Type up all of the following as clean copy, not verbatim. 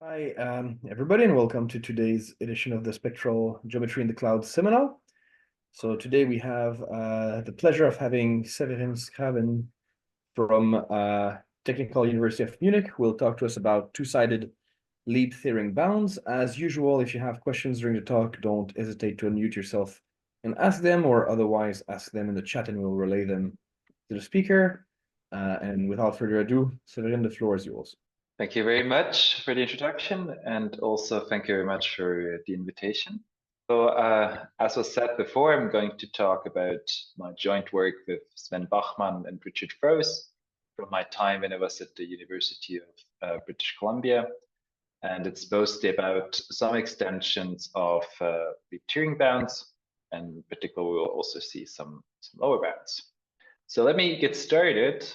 Hi, everybody, and welcome to today's edition of the Spectral Geometry in the Cloud seminar. So today we have the pleasure of having Severin Schraven from Technical University of Munich, who will talk to us about two-sided Lieb-Thirring bounds. As usual, if you have questions during the talk, don't hesitate to unmute yourself and ask them, or otherwise ask them in the chat and we'll relay them to the speaker. And without further ado, Severin, the floor is yours. Thank you very much for the introduction, and also thank you very much for the invitation. So, as was said before, I'm going to talk about my joint work with Sven Bachmann and Richard Froese from my time when I was at the University of British Columbia. And it's mostly about some extensions of Lieb-Thirring bounds, and particularly we'll also see some lower bounds. So let me get started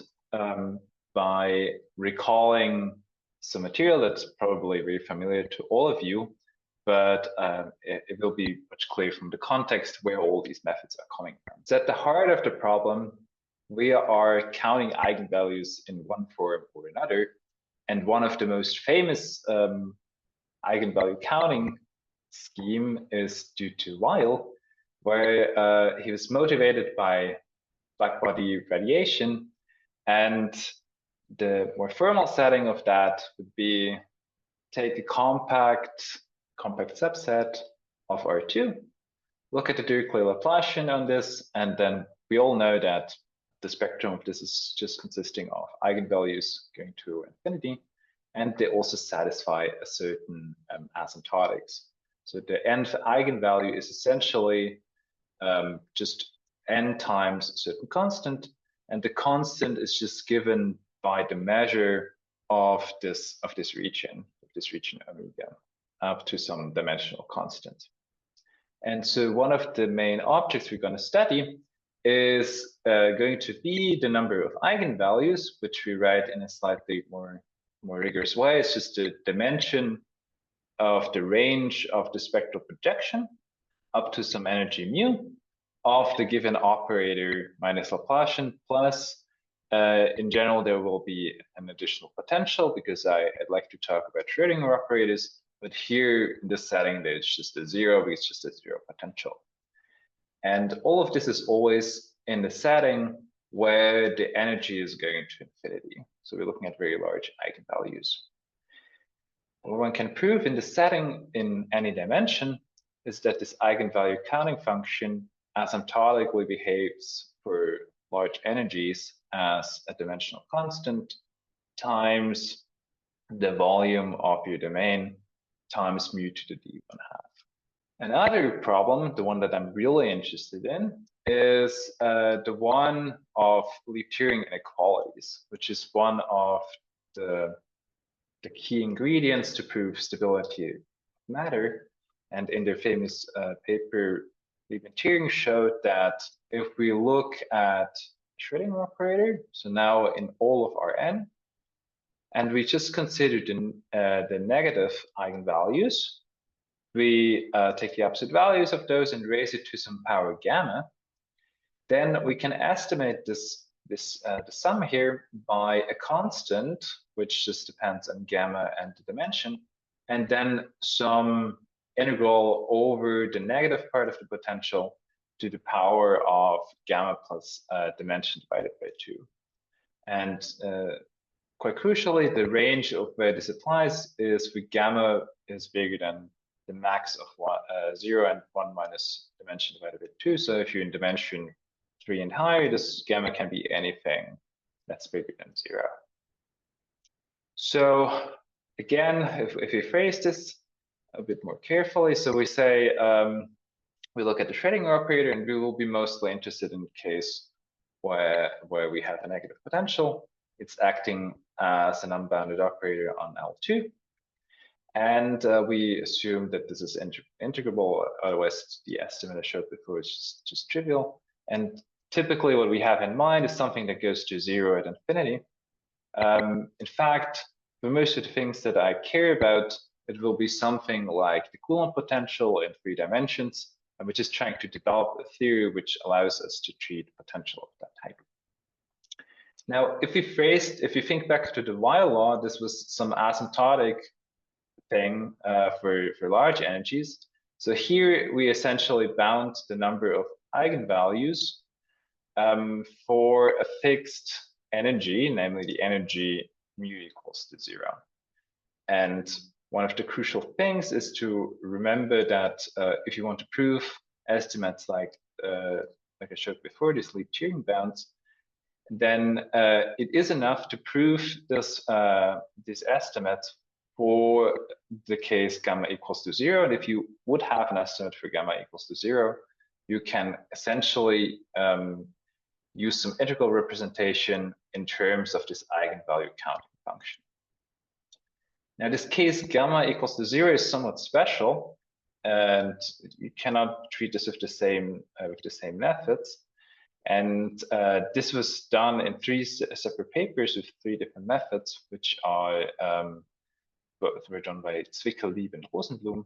by recalling some material that's probably very familiar to all of you, but it will be much clearer from the context where all these methods are coming from. So at the heart of the problem, we are counting eigenvalues in one form or another. And one of the most famous eigenvalue counting scheme is due to Weil, where he was motivated by black body radiation, and the more formal setting of that would be take a compact subset of R2, look at the Dirichlet Laplacian on this, and then we all know that the spectrum of this is just consisting of eigenvalues going to infinity, and they also satisfy a certain asymptotics. So the nth eigenvalue is essentially just n times a certain constant, and the constant is just given by the measure of this region omega up to some dimensional constant. And so one of the main objects we're going to study is going to be the number of eigenvalues, which we write in a slightly more rigorous way. It's just the dimension of the range of the spectral projection up to some energy mu of the given operator minus Laplacian plus in general, there will be an additional potential because I'd like to talk about Schrödinger operators, but here in this setting, there's just a zero, it's just a zero potential. And all of this is always in the setting where the energy is going to infinity. So we're looking at very large eigenvalues. What one can prove in the setting in any dimension is that this eigenvalue counting function asymptotically behaves for large energies as a dimensional constant times the volume of your domain times mu to the d1/2. Another problem, the one that I'm really interested in, is the one of Lieb-Thirring inequalities, which is one of the key ingredients to prove stability of matter. And in their famous paper, Lieb-Thirring showed that if we look at Schrödinger operator, so now in all of Rn, and we just consider the negative eigenvalues, we take the absolute values of those and raise it to some power gamma, then we can estimate the sum here by a constant, which just depends on gamma and the dimension, and then some integral over the negative part of the potential to the power of gamma plus dimension divided by 2. And quite crucially, the range of where this applies is where gamma is bigger than the max of 0 and 1 minus dimension divided by 2. So if you're in dimension 3 and higher, this gamma can be anything that's bigger than 0. So again, if we phrase this a bit more carefully, so we say, we look at the Schrödinger operator, and we will be mostly interested in the case where we have a negative potential. It's acting as an unbounded operator on L2. And we assume that this is integrable, otherwise the estimate I showed before is just trivial. And typically what we have in mind is something that goes to 0 at infinity. In fact, for most of the things that I care about, it will be something like the Coulomb potential in 3 dimensions, and we're just trying to develop a theory which allows us to treat potential of that type. Now, if you think back to the Weil law, this was some asymptotic thing for large energies. So here we essentially bound the number of eigenvalues for a fixed energy, namely the energy mu equals to 0. And one of the crucial things is to remember that if you want to prove estimates like I showed before, these Lieb-Thirring bounds, then it is enough to prove this estimates for the case gamma equals to 0. And if you would have an estimate for gamma equals to 0, you can essentially use some integral representation in terms of this eigenvalue counting function. Now, this case gamma equals to 0 is somewhat special, and you cannot treat this with the same methods. And this was done in 3 separate papers with 3 different methods, which are both were done by Zwicker, Lieb, and Rosenblum.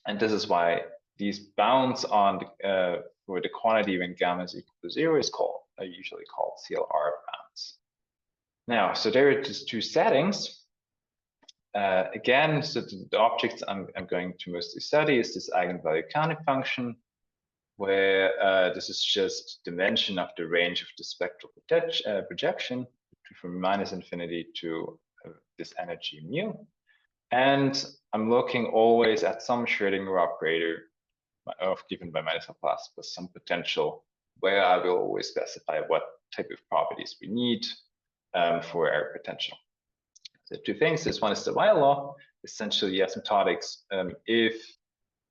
And this is why these bounds on for the quantity when gamma is equal to 0 are usually called CLR bounds. Now, so there are just 2 settings. Again, so the objects I'm going to mostly study is this eigenvalue counting function, where this is just dimension of the range of the spectral projection from -infinity to this energy mu. And I'm looking always at some Schrödinger operator given by minus Laplace plus some potential, where I will always specify what type of properties we need for our potential. So 2 things. This one is the Weil law, essentially asymptotics. If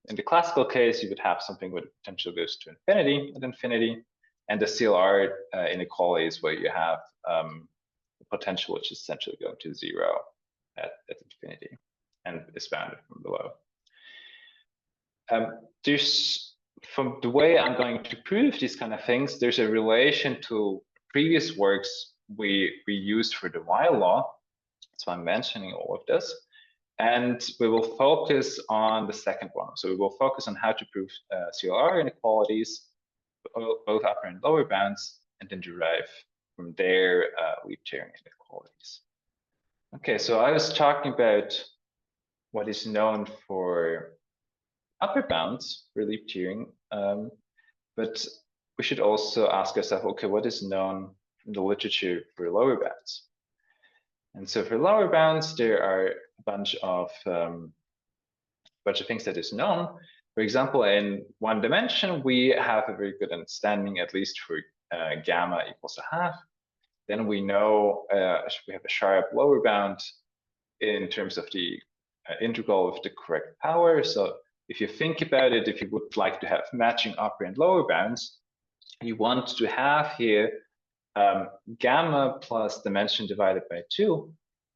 in the classical case, you would have something where the potential goes to infinity at infinity, and the CLR inequalities where you have the potential which is essentially going to 0 at infinity and is bounded from below. From the way I'm going to prove these kind of things, there's a relation to previous works we used for the Weil law. That's why I'm mentioning all of this. And we will focus on the second one. So we will focus on how to prove CLR inequalities, both upper and lower bounds, and then derive from there Lieb-Thirring inequalities. Okay, so I was talking about what is known for upper bounds for Lieb-Thirring, but we should also ask ourselves, okay, what is known from the literature for lower bounds? And so for lower bounds, there are a bunch of things that is known. For example, in 1 dimension, we have a very good understanding, at least for gamma equals 1/2. Then we know we have a sharp lower bound in terms of the integral of the correct power. So if you think about it, if you would like to have matching upper and lower bounds, you want to have here gamma plus dimension divided by 2.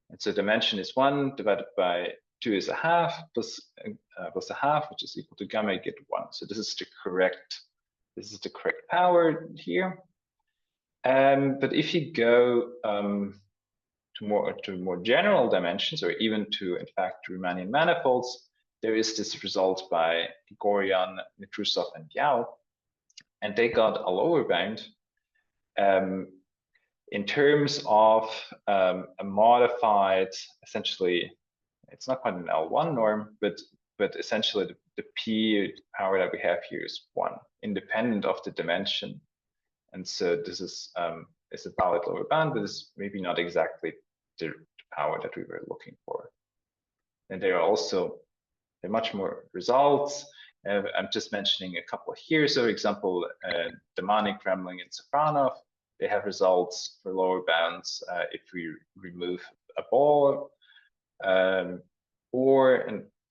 And so dimension is 1 divided by 2 is 1/2 plus 1/2, which is equal to gamma, you get 1. So this is the correct power here. But if you go to more general dimensions, or even to, in fact, Riemannian manifolds, there is this result by Grigoryan, Mitrusov, and Yao, and they got a lower bound in terms of a modified, essentially, it's not quite an L1 norm, but essentially the P power that we have here is 1, independent of the dimension. And so this is a valid lower bound, but it's maybe not exactly the power that we were looking for. And there are much more results. I'm just mentioning a couple here. So, for example, Demanic, Gremling, and Safronov, they have results for lower bounds if we remove a ball. And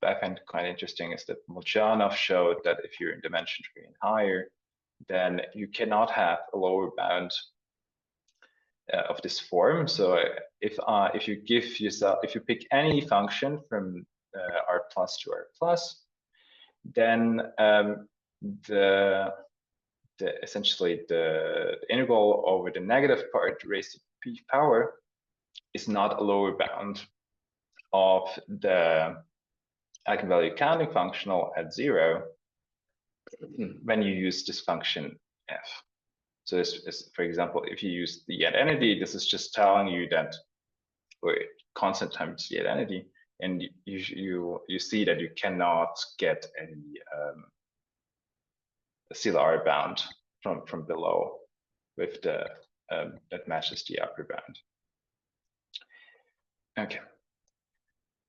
I find quite interesting is that Molchanov showed that if you're in dimension 3 and higher, then you cannot have a lower bound of this form. So if you pick any function from R plus to R plus, then essentially the integral over the negative part raised to p power is not a lower bound of the eigenvalue counting functional at 0 when you use this function f. So this, for example, if you use the identity, this is just telling you that, or constant times the identity, and you see that you cannot get any CLR bound from below with the that matches the upper bound. Okay.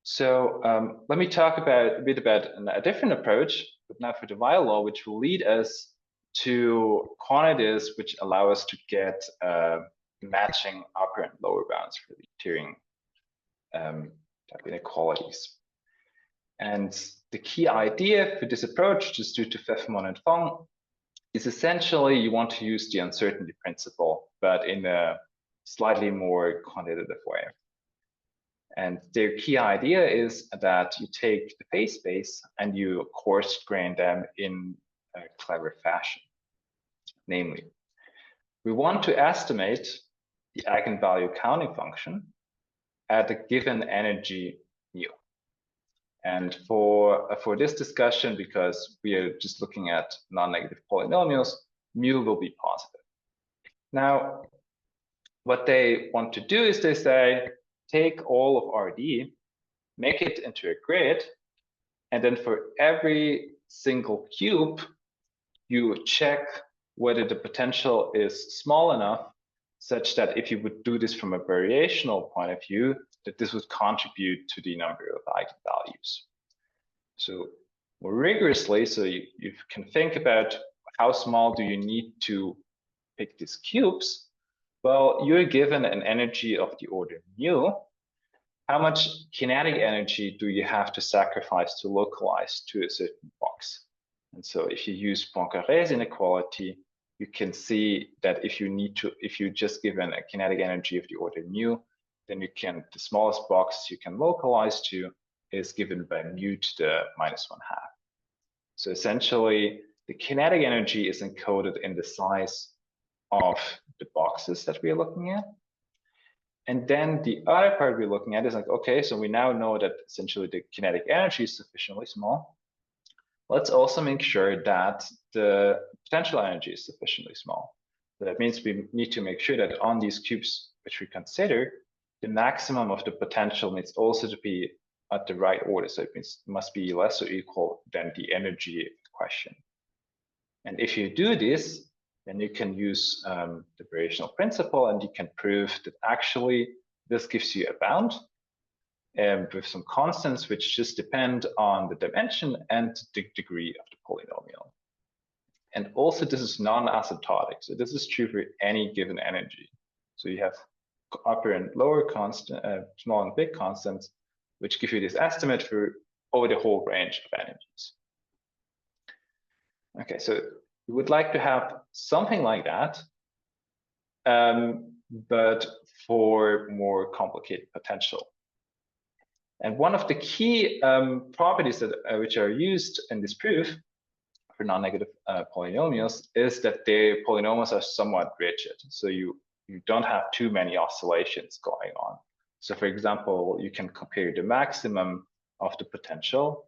So let me talk a bit about a different approach, but now for the Weil law, which will lead us to quantities which allow us to get matching upper and lower bounds for the Lieb-Thirring type inequalities. And the key idea for this approach, just due to Pfeffmann and Fong, is essentially you want to use the uncertainty principle, but in a slightly more quantitative way. And their key idea is that you take the phase space and you coarse grain them in a clever fashion. Namely, we want to estimate the eigenvalue counting function at a given energy mu. And for this discussion, because we are just looking at non-negative polynomials, mu will be positive. Now, what they want to do is they say, take all of RD, make it into a grid, and then for every single cube, you check whether the potential is small enough such that if you would do this from a variational point of view, that this would contribute to the number of eigenvalues. So more rigorously, so you can think about how small do you need to pick these cubes. Well, you're given an energy of the order mu. How much kinetic energy do you have to sacrifice to localize to a certain box? And so if you use Poincaré's inequality, you can see that if you just given a kinetic energy of the order mu, then the smallest box you can localize to is given by mu to the -1/2. So essentially, the kinetic energy is encoded in the size of the boxes that we are looking at. And then the other part we're looking at is like, okay, so we now know that essentially the kinetic energy is sufficiently small. Let's also make sure that the potential energy is sufficiently small. So that means we need to make sure that on these cubes which we consider, the maximum of the potential needs also to be at the right order. So it means it must be less or equal than the energy question. And if you do this, then you can use the variational principle, and you can prove that actually this gives you a bound with some constants which just depend on the dimension and the degree of the polynomial. And also this is non-asymptotic. So this is true for any given energy. So you have upper and lower constant, small and big constants, which give you this estimate for over the whole range of energies. Okay, so we would like to have something like that, but for more complicated potential. And one of the key properties that which are used in this proof for non-negative polynomials is that the polynomials are somewhat rigid. So you don't have too many oscillations going on. So for example, you can compare the maximum of the potential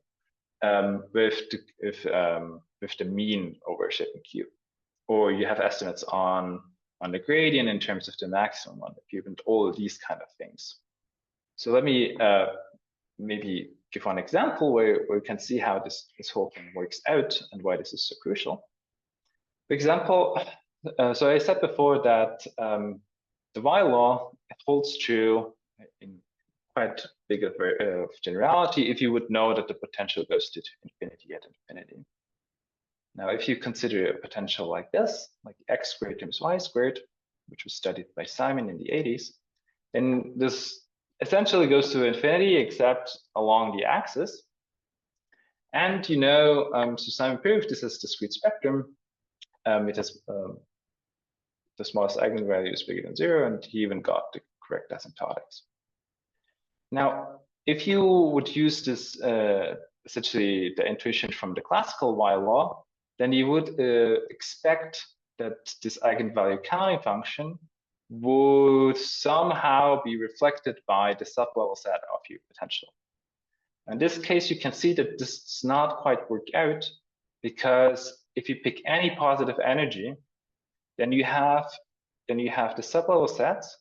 with the mean over a certain cube, or you have estimates on the gradient in terms of the maximum on the cube, and all of these kind of things. So let me maybe give one example where we can see how this whole thing works out and why this is so crucial. For example, so I said before that the Weil law holds true in quite big of generality if you would know that the potential goes to infinity at infinity. Now, if you consider a potential like this, like x squared times y squared, which was studied by Simon in the 80s, then this essentially goes to infinity except along the axis. And you know, so Simon proved this is a discrete spectrum. It has the smallest eigenvalue is bigger than 0, and he even got the correct asymptotics. Now, if you would use this essentially the intuition from the classical Weil law, then you would expect that this eigenvalue counting function would somehow be reflected by the sublevel set of your potential. In this case, you can see that this does not quite work out, because if you pick any positive energy, then you have the sublevel sets,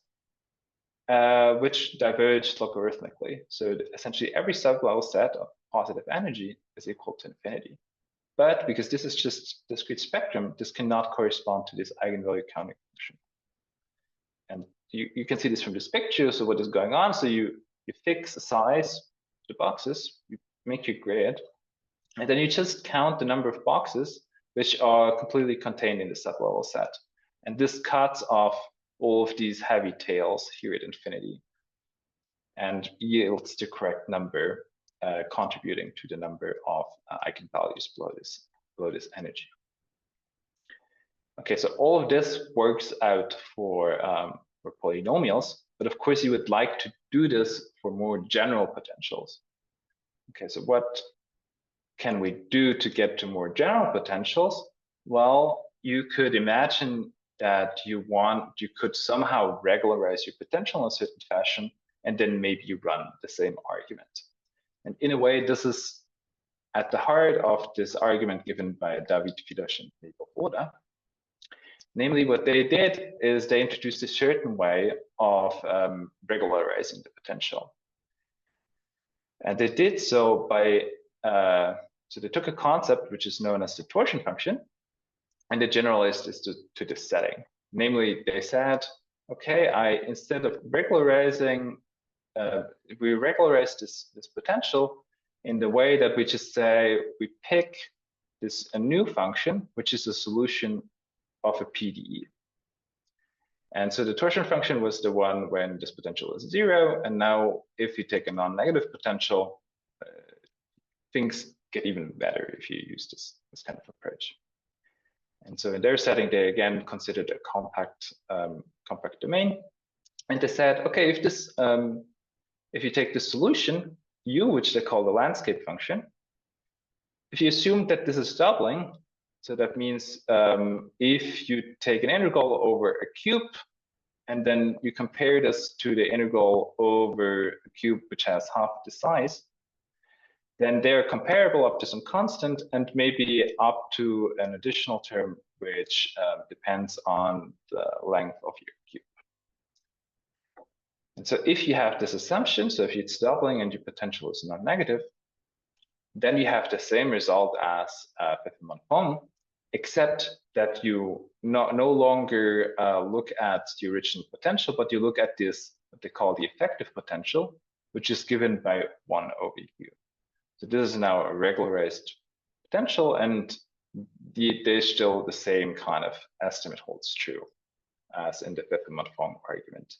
which diverge logarithmically. So essentially every sublevel set of positive energy is equal to infinity. But because this is just discrete spectrum, this cannot correspond to this eigenvalue counting function. And you can see this from this picture. So what is going on? So you fix the size of the boxes, you make your grid, and then you just count the number of boxes which are completely contained in the sublevel set. And this cuts off all of these heavy tails here at infinity and yields the correct number, contributing to the number of eigenvalues below this energy. Okay, so all of this works out for polynomials, but of course you would like to do this for more general potentials. Okay, so what can we do to get to more general potentials? Well, you could imagine that you could somehow regularize your potential in a certain fashion, and then maybe you run the same argument. And in a way, this is at the heart of this argument given by David Fidosh and Mabel Oda. Namely, what they did is they introduced a certain way of regularizing the potential. And they did so by, so they took a concept which is known as the torsion function, and they generalized this to this setting. Namely, they said, okay, instead of regularizing, we regularize this potential in the way that we just say we pick a new function, which is a solution of a PDE. And so the torsion function was the one when this potential is 0. And now if you take a non-negative potential, things get even better if you use this kind of approach. And so in their setting, they again considered a compact domain. And they said, okay, if you take the solution, U, which they call the landscape function, if you assume that this is doubling, so that means if you take an integral over a cube, and then you compare this to the integral over a cube which has half the size, then they're comparable up to some constant and maybe up to an additional term which depends on the length of your cube. And so if you have this assumption, so if it's doubling and your potential is non-negative, then you have the same result as Pfefferman-Phong, except that you no longer look at the original potential, but you look at this, what they call the effective potential, which is given by 1 over U. So this is now a regularized potential, and there's still the same kind of estimate holds true as in the Pfefferman-Phong argument.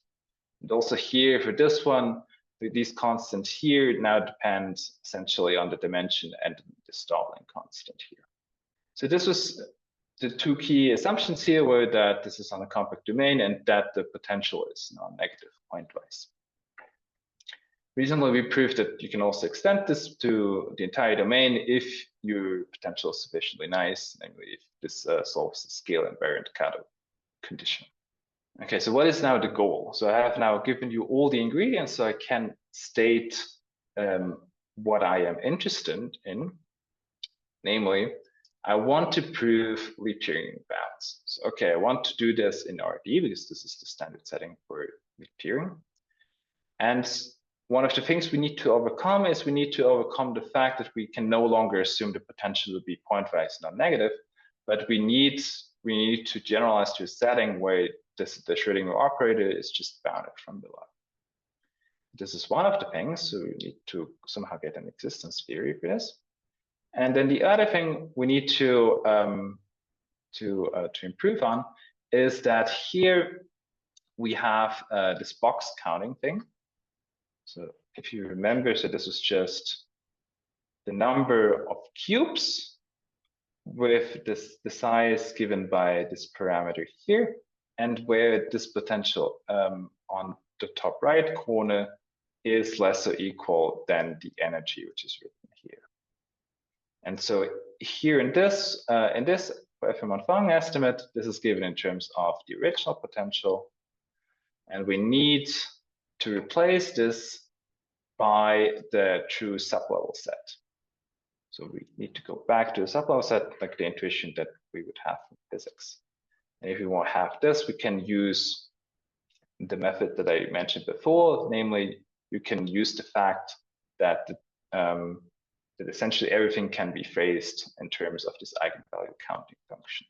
And also here for this one, these constants here now depend essentially on the dimension and the Stalling constant here. So this was the two key assumptions here were that this is on a compact domain and that the potential is non-negative pointwise. Recently, we proved that you can also extend this to the entire domain if your potential is sufficiently nice, namely if this solves the scale invariant Kato condition. Okay, so what is now the goal? So I have now given you all the ingredients so I can state what I am interested in. Namely, I want to prove Lieb-Thirring bounds. So, okay, I want to do this in RD because this is the standard setting for Lieb-Thirring. And one of the things we need to overcome is we need to overcome the fact that we can no longer assume the potential to be pointwise non-negative, but we need to generalize to a setting where the Schrödinger operator is just bounded from below. This is one of the things, so we need to somehow get an existence theory for this. And then the other thing we need to improve on is that here we have this box counting thing. So if you remember, so this is just the number of cubes with the size given by this parameter here, and where this potential on the top right corner is less or equal than the energy which is written here. And so here in this Pfefferman-Phong estimate, this is given in terms of the original potential, and we need to replace this by the true sublevel set. So we need to go back to a sublevel set, like the intuition that we would have from physics. And if we want to have this, we can use the method that I mentioned before, namely, you can use the fact that that essentially everything can be phrased in terms of this eigenvalue counting function.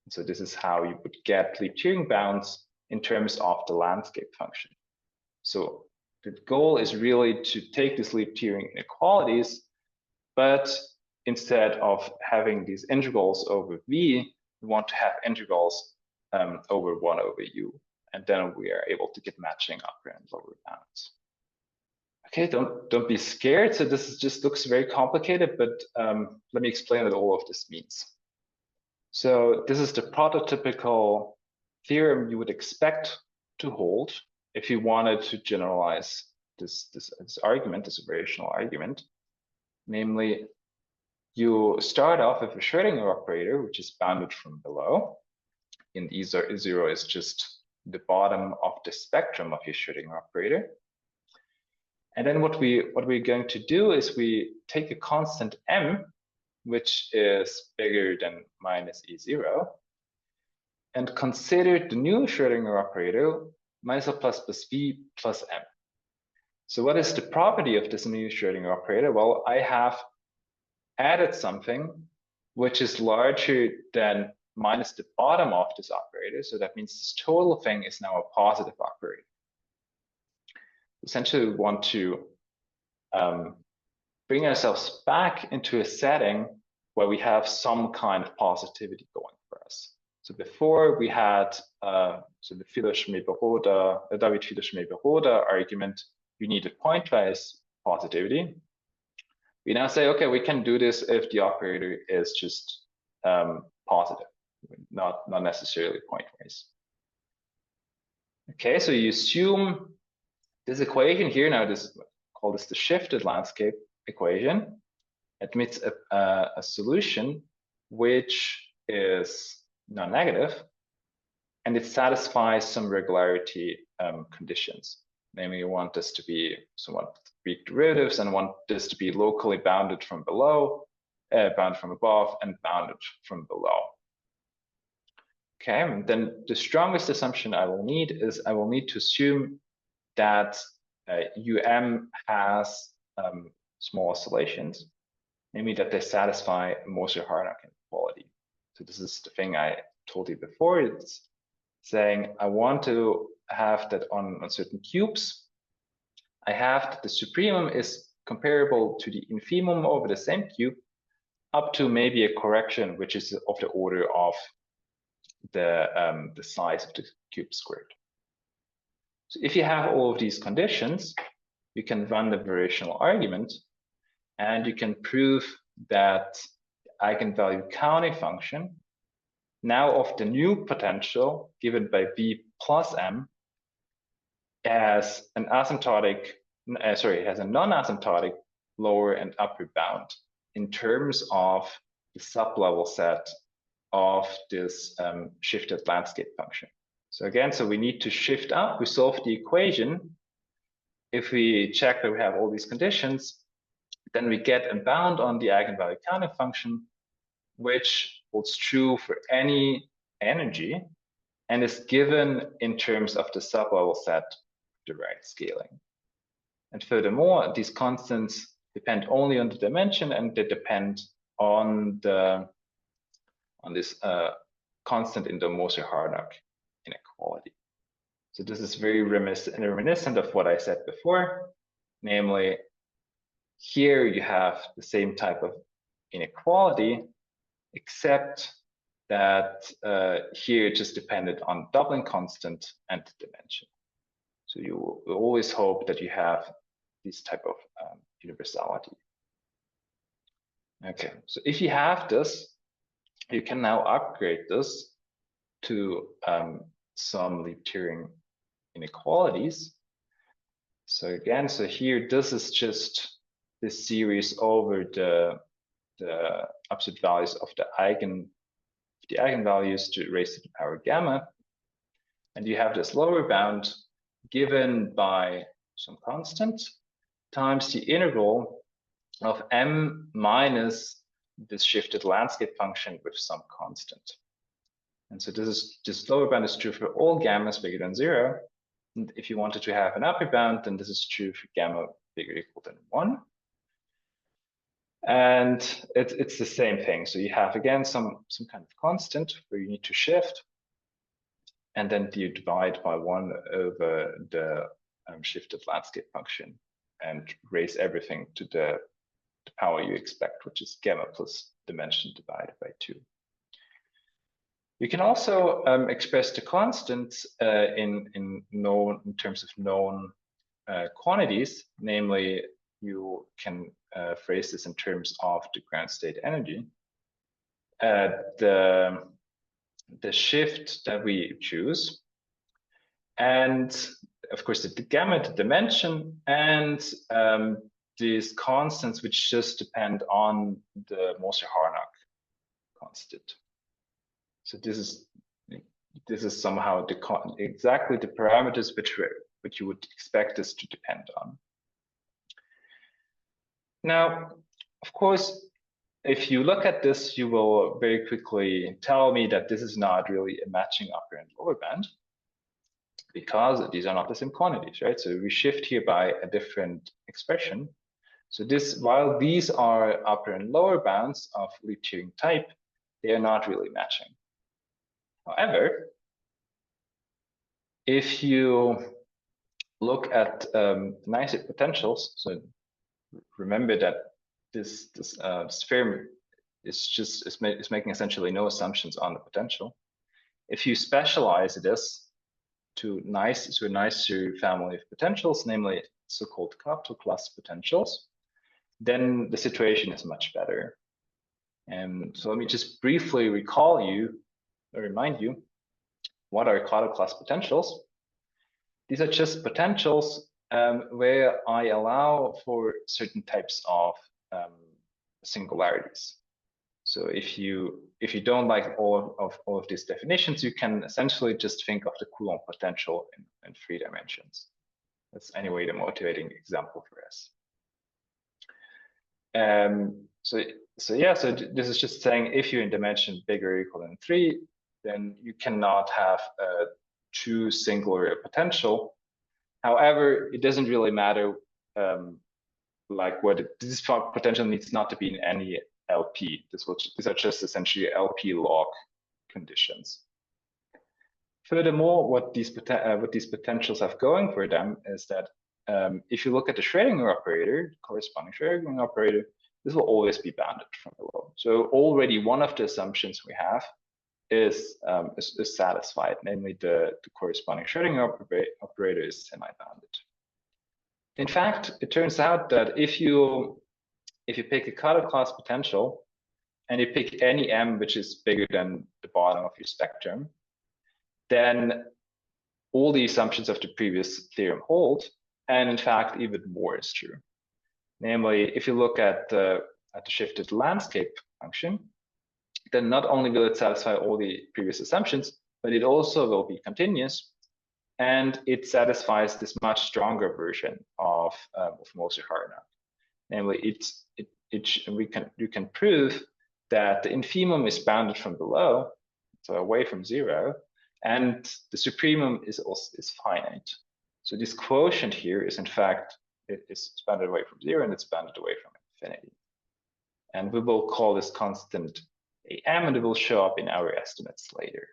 So this is how you would get Lieb-Thirring bounds in terms of the landscape function. So the goal is really to take these Lieb-Thirring inequalities, but instead of having these integrals over v, we want to have integrals over 1 over u. And then we are able to get matching upper and lower bounds. Okay, don't be scared. So this just looks very complicated, but let me explain what all of this means. So this is the prototypical theorem you would expect to hold if you wanted to generalize this argument, this variational argument. Namely, you start off with a Schrödinger operator, which is bounded from below. And E0 is just the bottom of the spectrum of your Schrödinger operator. And then what we're going to do is we take a constant m, which is bigger than minus E0, and consider the new Schrödinger operator minus L plus v plus m. So what is the property of this new Schrödinger operator? Well, I have added something which is larger than minus the bottom of this operator. So that means this total thing is now a positive operator. Essentially, we want to bring ourselves back into a setting where we have some kind of positivity going for us. So before we had so the David Feder-Schmee-Beroda argument, you needed pointwise positivity. We now say, okay, we can do this if the operator is just positive, not necessarily pointwise. Okay, so you assume this equation here, now call this the shifted landscape equation, admits a solution which is non-negative, and it satisfies some regularity conditions. Namely, you want this to be somewhat weak derivatives and want this to be locally bounded from below, bounded from above, and bounded from below. Okay, and then the strongest assumption I will need is I will need to assume that UM has small oscillations, namely that they satisfy a Moser-Harnack inequality. So this is the thing I told you before. It's saying I want to have that on certain cubes. I have that the supremum is comparable to the infimum over the same cube up to maybe a correction which is of the order of the size of the cube squared. So if you have all of these conditions, you can run the variational argument and you can prove that the eigenvalue counting function now of the new potential given by V plus M has an asymptotic, has a non-asymptotic lower and upper bound in terms of the sublevel set of this shifted landscape function. So again, so we need to shift up, we solve the equation. If we check that we have all these conditions, then we get a bound on the eigenvalue counting function, which holds true for any energy and is given in terms of the sublevel set of the right scaling. And furthermore, these constants depend only on the dimension and they depend on this constant in the Moser-Harnack inequality. So this is very reminiscent of what I said before, namely here you have the same type of inequality, except that here it just depended on doubling constant and dimension. So you will always hope that you have this type of universality. Okay, so if you have this, you can now upgrade this to some Lieb-Thirring inequalities. So again, so here this is just this series over the absolute values of the eigenvalues to raise to the power gamma, and you have this lower bound given by some constant times the integral of m minus this shifted landscape function with some constant. And so this lower bound is true for all gammas bigger than 0. And if you wanted to have an upper bound, then this is true for gamma bigger or equal than 1. And it's the same thing. So you have, again, some kind of constant where you need to shift. And then you divide by 1 over the shifted landscape function and raise everything to the power you expect, which is gamma plus dimension divided by 2. You can also express the constants in terms of known quantities. Namely, you can phrase this in terms of the ground state energy. The shift that we choose, and of course the gamma, the dimension, and these constants which just depend on the Moser-Harnack constant. So this is somehow exactly the parameters which you would expect this to depend on. Now, of course, if you look at this, you will very quickly tell me that this is not really a matching upper and lower band, because these are not the same quantities, right? So we shift here by a different expression. So while these are upper and lower bounds of Lieb-Thirring type, they are not really matching. However, if you look at nicer potentials, so remember that this sphere is making essentially no assumptions on the potential. If you specialize this to a nicer family of potentials, namely so-called Kato class potentials, then the situation is much better. And so let me just briefly remind you, what are Kato class potentials? These are just potentials where I allow for certain types of singularities. So if you don't like all of these definitions, you can essentially just think of the Coulomb potential in 3 dimensions. That's anyway the motivating example for us. So this is just saying if you're in dimension bigger or equal than 3, then you cannot have a true singular potential. However, it doesn't really matter this potential needs not to be in any LP. These are just essentially LP log conditions. Furthermore, what these potentials have going for them is that if you look at the Schrödinger operator, corresponding Schrödinger operator, this will always be bounded from below. So already one of the assumptions we have is satisfied, namely the corresponding Schrödinger operator is semi-bounded. In fact, it turns out that if you pick a Kato class potential and you pick any m which is bigger than the bottom of your spectrum, then all the assumptions of the previous theorem hold, and in fact even more is true. Namely, if you look at the shifted landscape function, then not only will it satisfy all the previous assumptions, but it also will be continuous, and it satisfies this much stronger version of Moser-Harnack. Namely, you can prove that the infimum is bounded from below, so away from 0, and the supremum is finite. So this quotient here is in fact is bounded away from 0 and it's bounded away from infinity. And we will call this constant am, and it will show up in our estimates later.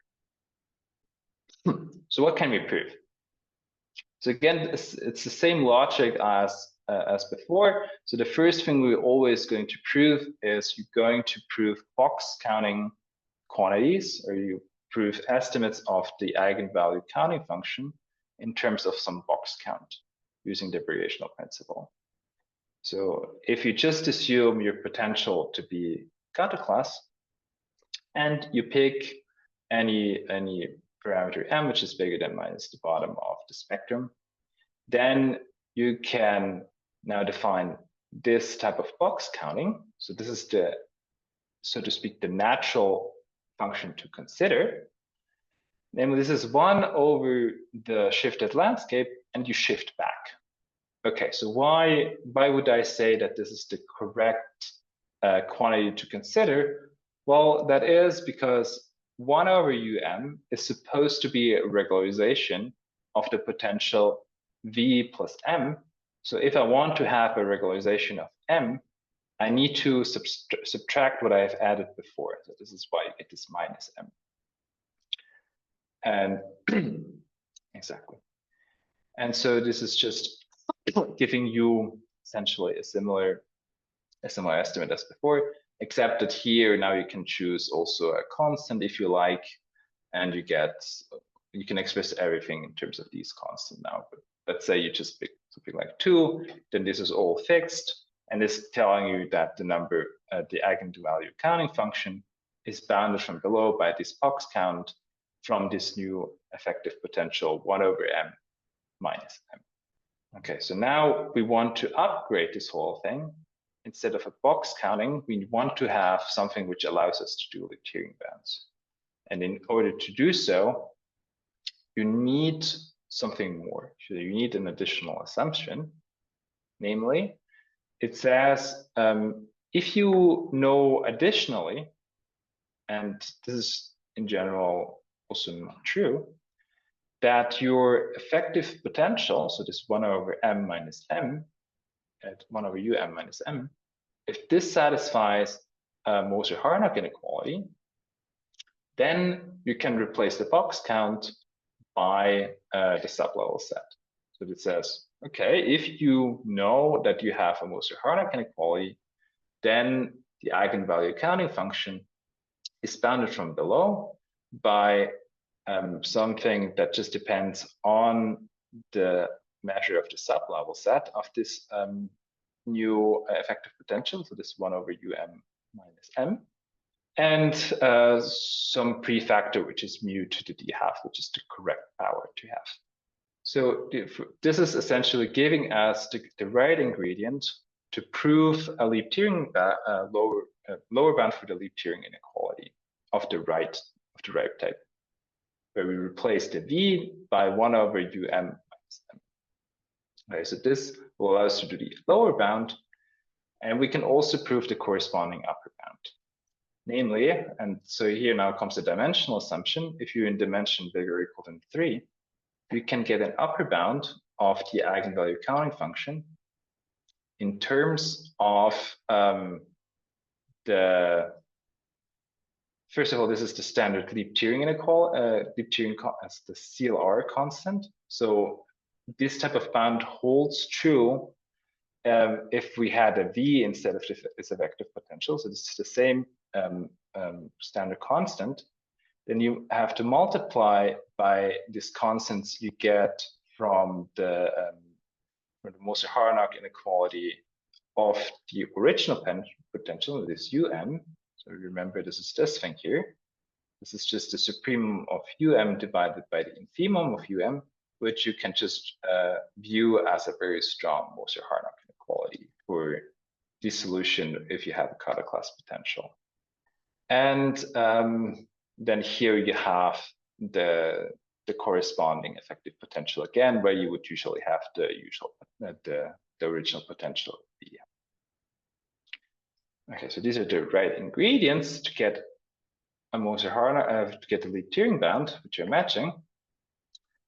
So what can we prove? So again, it's the same logic as before. So the first thing we're always going to prove is you're going to prove box counting quantities, or you prove estimates of the eigenvalue counting function in terms of some box count using the variational principle. So if you just assume your potential to be Kato class, and you pick any parameter m which is bigger than minus the bottom of the spectrum, then you can now define this type of box counting. So this is the, so to speak, the natural function to consider. Namely, this is 1 over the shifted landscape, and you shift back. Okay, so why would I say that this is the correct quantity to consider? Well, that is because 1 over um is supposed to be a regularization of the potential V plus M. So if I want to have a regularization of M, I need to subtract what I have added before. So this is why you get this minus M. And exactly. And so this is just giving you essentially a similar estimate as before, except that here now you can choose also a constant if you like, and you can express everything in terms of these constant now. But let's say you just pick something like 2, then this is all fixed, and this is telling you that the number, the eigenvalue counting function is bounded from below by this box count from this new effective potential 1 over m minus m. Okay, so now we want to upgrade this whole thing. Instead of a box counting, we want to have something which allows us to do Lieb-Thirring bounds. And in order to do so, you need something more. So you need an additional assumption. Namely, it says, if you know additionally, and this is in general also not true, that your effective potential, so this 1 over m minus m, at 1 over um minus m, if this satisfies Moser-Harnack inequality, then you can replace the box count by the sublevel set. So it says, okay, if you know that you have a Moser-Harnack inequality, then the eigenvalue counting function is bounded from below by something that just depends on the measure of the sublevel set of this new effective potential, so this 1 over minus m, and some prefactor, which is mu to the d half, which is the correct power to have. So this is essentially giving us the right ingredient to prove a Lieb-Thirring lower bound for the Lieb-Thirring inequality of the right type, where we replace the v by 1 over minus m. Okay, so this will allow us to do the lower bound, and we can also prove the corresponding upper bound. Namely, and so here now comes the dimensional assumption, if you're in dimension bigger or equal than 3, we can get an upper bound of the eigenvalue counting function in terms of first of all, this is the standard Lieb-Thirring inequality, Lieb-Thirring as the CLR constant. So this type of bound holds true if we had a v instead of this effective potential. So this is the same standard constant. Then you have to multiply by this constants you get from the Moser-Harnack inequality of the original potential, this So remember, this is this thing here. This is just the supremum of divided by the infimum of which you can just view as a very strong Moser-Harnack inequality for this solution if you have a Kato class potential. And then here you have the corresponding effective potential again, where you would usually have the original potential. Okay, so these are the right ingredients to get a Moser-Harnack, to get the Lieb-Thirring bound, which are matching.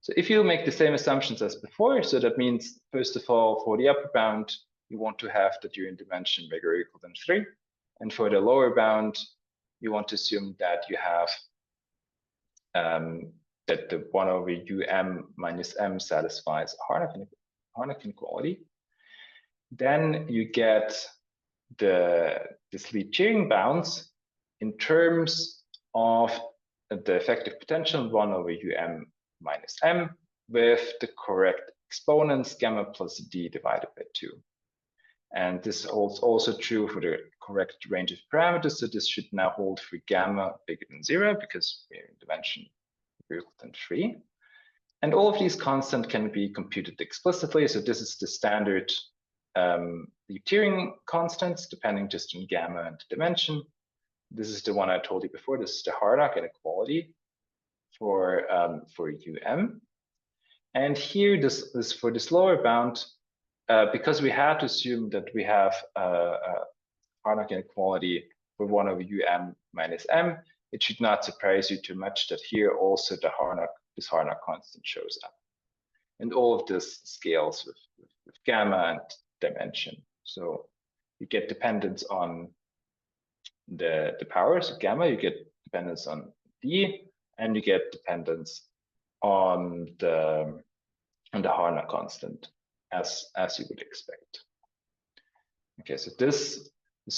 So if you make the same assumptions as before, so that means, first of all, for the upper bound, you want to have that you're in dimension bigger or equal than 3. And for the lower bound, you want to assume that you have that the 1 over minus m satisfies Harnack inequality. Then you get this Lieb-Thirring bounds in terms of the effective potential 1 over minus m with the correct exponents gamma plus d divided by 2. And this holds also true for the correct range of parameters. So this should now hold for gamma bigger than 0 because we're in dimension bigger than 3. And all of these constants can be computed explicitly. So this is the standard Lieb-Thirring constants depending just on gamma and dimension. This is the one I told you before. This is the Harnack inequality for And here, this for this lower bound, because we had to assume that we have a Harnack inequality for 1 over minus m, it should not surprise you too much that here also this Harnack constant shows up. And all of this scales with gamma and dimension. So you get dependence on the powers of gamma, you get dependence on d, and you get dependence on the Harner constant, as you would expect. Okay, so this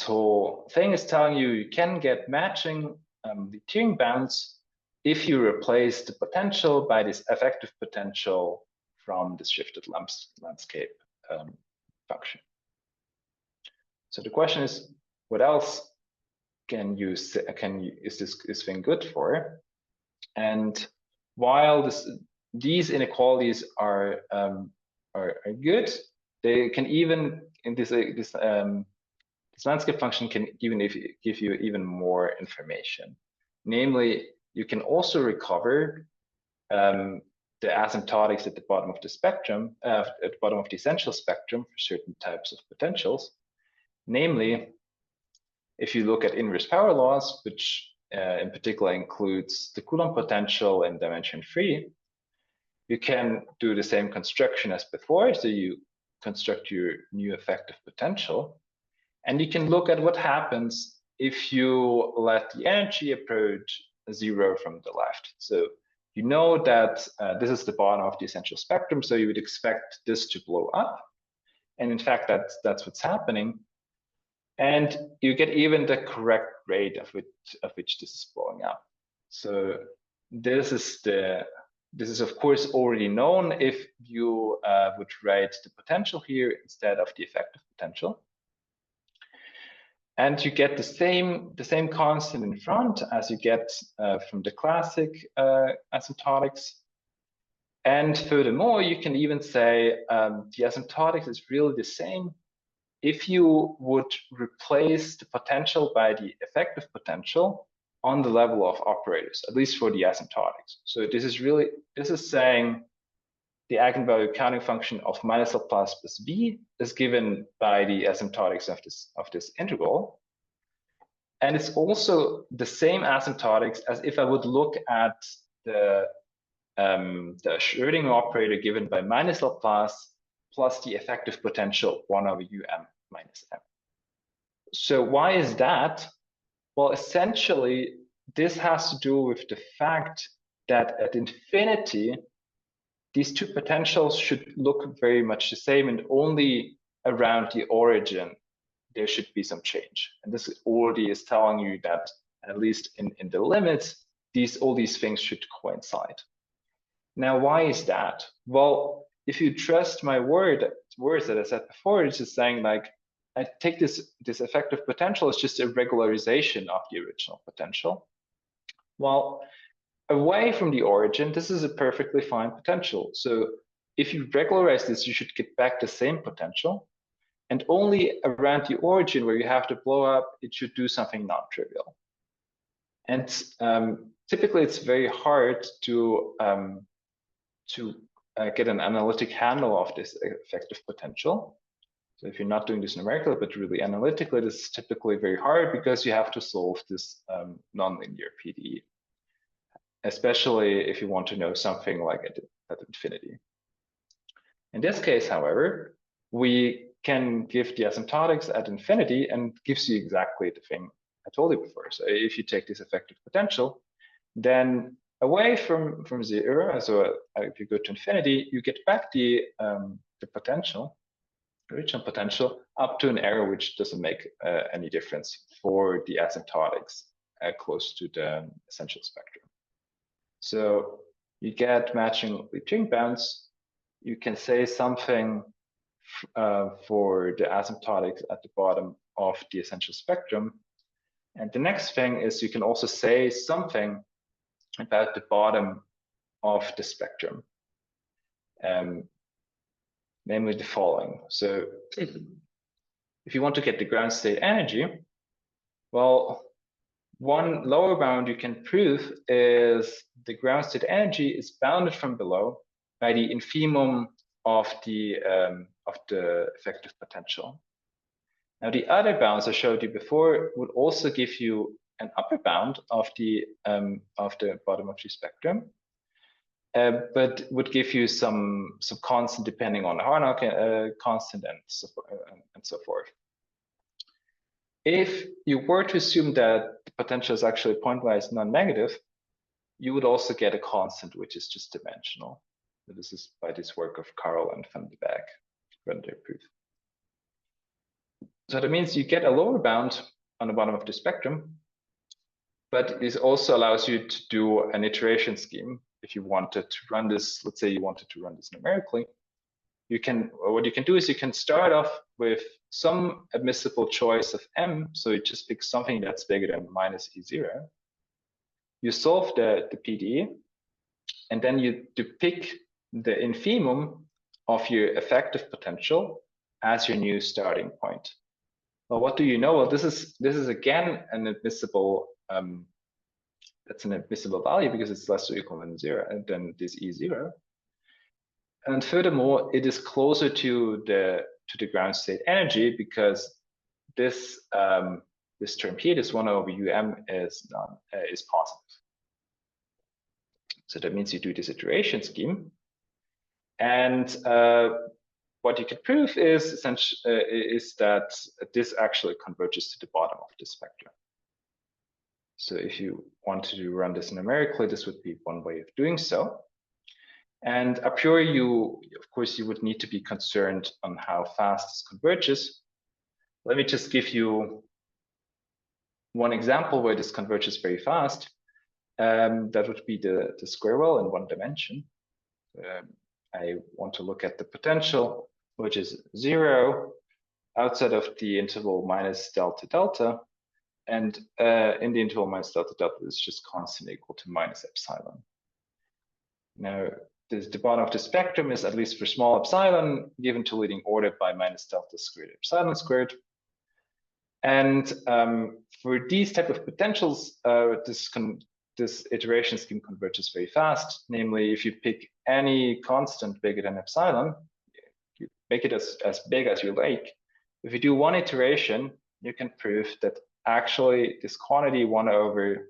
whole thing is telling you can get matching Lieb-Thirring bounds if you replace the potential by this effective potential from this shifted landscape function. So the question is, what else is this thing good for? And while these inequalities are good, they can even in this landscape function can even give you even more information. Namely, you can also recover the asymptotics at the bottom of the spectrum, at the bottom of the essential spectrum for certain types of potentials. Namely, if you look at inverse power laws, which in particular includes the Coulomb potential in dimension 3, you can do the same construction as before. So you construct your new effective potential, and you can look at what happens if you let the energy approach 0 from the left. So you know that this is the bottom of the essential spectrum, so you would expect this to blow up. And in fact, that's what's happening. And you get even the correct rate of which this is blowing up. So this is of course already known if you would write the potential here instead of the effective potential. And you get the same constant in front as you get from the classic asymptotics. And furthermore, you can even say the asymptotics is really the same if you would replace the potential by the effective potential on the level of operators, at least for the asymptotics. So this is saying the eigenvalue counting function of minus Laplace plus b is given by the asymptotics of this integral. And it's also the same asymptotics as if I would look at the Schrödinger operator given by minus Laplace plus the effective potential 1 over um minus m. So why is that? Well, essentially, this has to do with the fact that at infinity, these two potentials should look very much the same, and only around the origin there should be some change. And this already is telling you that at least in the limits, all these things should coincide. Now, why is that? Well, if you trust my words that I said before, it's just saying like, I take this effective potential as just a regularization of the original potential. Well, away from the origin, this is a perfectly fine potential. So if you regularize this, you should get back the same potential. And only around the origin where you have to blow up, it should do something non-trivial. And typically, it's very hard to get an analytic handle of this effective potential. So if you're not doing this numerically, but really analytically, this is typically very hard because you have to solve this nonlinear PDE, especially if you want to know something like at infinity. In this case, however, we can give the asymptotics at infinity and gives you exactly the thing I told you before. So if you take this effective potential, then away from 0, so if you go to infinity, you get back the potential, original potential, up to an error which doesn't make any difference for the asymptotics close to the essential spectrum. So you get matching Lieb-Thirring bounds. You can say something for the asymptotics at the bottom of the essential spectrum. And the next thing is you can also say something about the bottom of the spectrum, namely the following. So if you want to get the ground state energy, well, one lower bound you can prove is the ground state energy is bounded from below by the infimum of the effective potential. Now, the other bounds I showed you before would also give you an upper bound of the bottom of the spectrum. but would give you some constant depending on the Harnack constant and so forth. If you were to assume that the potential is actually pointwise non-negative, you would also get a constant which is just dimensional. So this is by this work of Karl and van de Beek from their proof. So that means you get a lower bound on the bottom of the spectrum, but this also allows you to do an iteration scheme. If you wanted to run this, let's say you wanted to run this numerically, what you can do is you can start off with some admissible choice of m, so you just pick something that's bigger than minus E0. You solve the PDE, and then you pick the infimum of your effective potential as your new starting point. Well, what do you know? Well, this is again an admissible that's an admissible value because it's less or equal than this E0. And furthermore, it is closer to the ground state energy because this this term here, this 1 over um, is positive. So that means you do this iteration scheme, and what you could prove is essentially is that this actually converges to the bottom of the spectrum. So if you wanted to run this numerically, this would be one way of doing so. And a priori, of course, you would need to be concerned on how fast this converges. Let me just give you one example where this converges very fast. That would be the square well in one dimension. I want to look at the potential, which is 0 outside of the interval minus delta delta. And in the interval minus delta delta, it's just constant equal to minus epsilon. Now, the bottom of the spectrum is, at least for small epsilon, given to leading order by minus delta squared epsilon squared. And for these type of potentials, this iteration scheme converges very fast. Namely, if you pick any constant bigger than epsilon, you make it as big as you like. If you do one iteration, you can prove that actually this quantity 1 over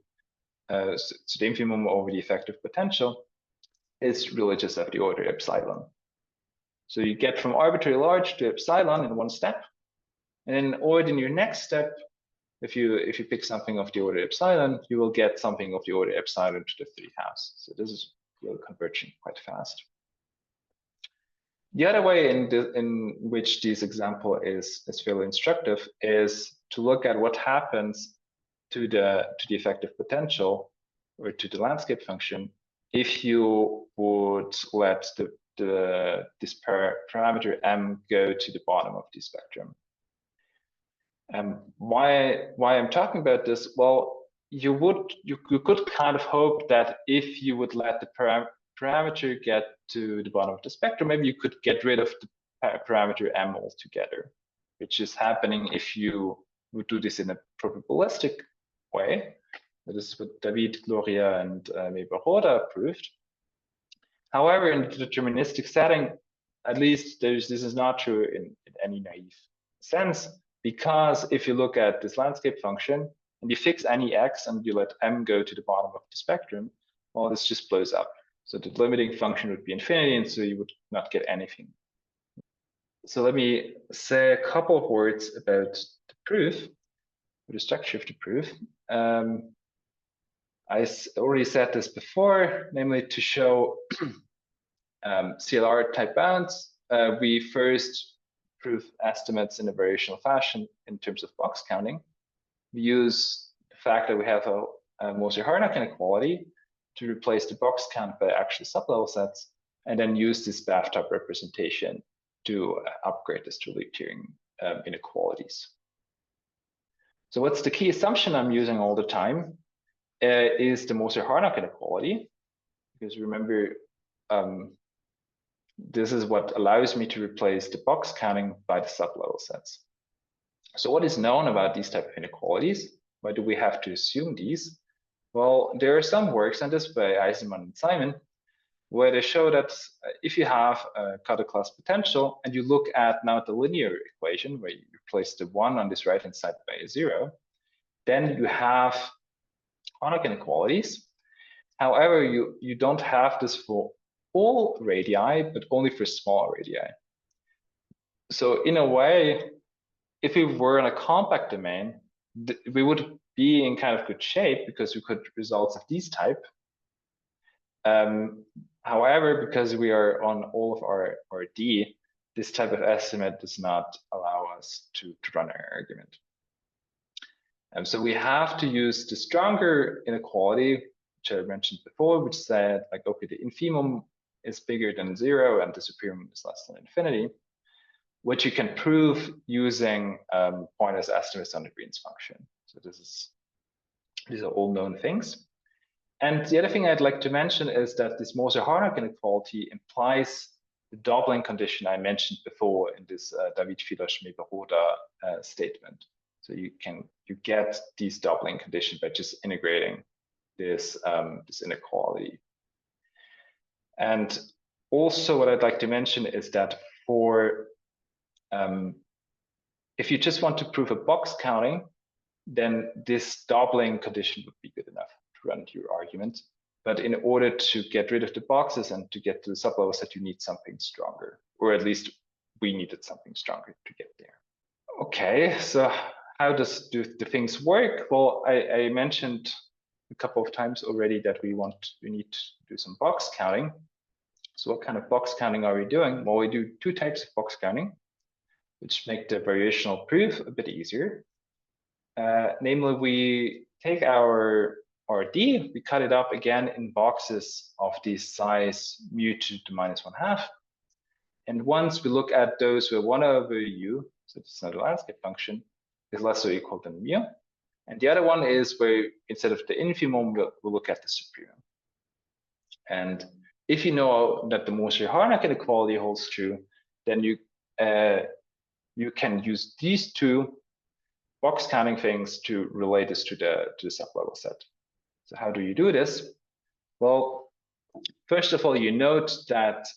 so the infimum over the effective potential is really just of the order epsilon. So you get from arbitrary large to epsilon in one step, and then in your next step, if you pick something of the order epsilon, you will get something of the order epsilon to the 3 halves. So this is really converging quite fast. The other way in which this example is fairly instructive is to look at what happens to the effective potential or to the landscape function if you would let this parameter m go to the bottom of the spectrum. Why I'm talking about this? Well, you could kind of hope that if you would let the parameter get to the bottom of the spectrum, maybe you could get rid of the parameter m altogether, which is happening if you would do this in a probabilistic way. That is what David, Gloria, and Weber-Roda proved. However, in the deterministic setting, at least this is not true in any naive sense, because if you look at this landscape function and you fix any x and you let m go to the bottom of the spectrum, well, this just blows up. So the limiting function would be infinity, and so you would not get anything. So let me say a couple of words about the proof, the structure of the proof. I already said this before, namely to show CLR type bounds, we first prove estimates in a variational fashion in terms of box counting. We use the fact that we have a Moser-Harnack inequality to replace the box count by actual sublevel sets, and then use this bathtub representation to upgrade this to Lieb-Thirring inequalities. So what's the key assumption I'm using all the time is the Moser-Harnack inequality, because remember, this is what allows me to replace the box counting by the sublevel sets. So what is known about these type of inequalities? Why do we have to assume these? Well, there are some works on this by Eisenman and Simon, where they show that if you have a Kato class potential and you look at now the linear equation where you replace the 1 on this right-hand side by a 0, then you have Harnack inequalities. However, you don't have this for all radii, but only for small radii. So in a way, if we were in a compact domain, we would be in kind of good shape because we could results of these type. However, because we are on all of our D, this type of estimate does not allow us to run our argument. So we have to use the stronger inequality, which I mentioned before, which said like, okay, the infimum is bigger than 0 and the supremum is less than infinity, which you can prove using pointers estimates on the Green's function. So these are all known things. And the other thing I'd like to mention is that this Moser-Harnack inequality implies the doubling condition I mentioned before in this David Fila-Schmee-Baroda statement. So you get these doubling conditions by just integrating this inequality. And also what I'd like to mention is that for if you just want to prove a box counting, then this doubling condition would be good enough to run your argument. But in order to get rid of the boxes and to get to the sublevel set, you need something stronger, or at least we needed something stronger to get there. Okay, so how do the things work? Well, I mentioned a couple of times already that we need to do some box counting. So what kind of box counting are we doing? Well, we do two types of box counting, which make the variational proof a bit easier. Namely, we take our D, we cut it up again in boxes of the size mu to the -1/2. And once we look at those where 1 over u, so it's not a landscape function, is less or equal than mu. And the other one is where instead of the infimum, we'll look at the supremum. And if you know that the Moser-Harnack inequality holds true, then you can use these two box counting things to relate this to the sublevel set. So how do you do this? Well, first of all, you note that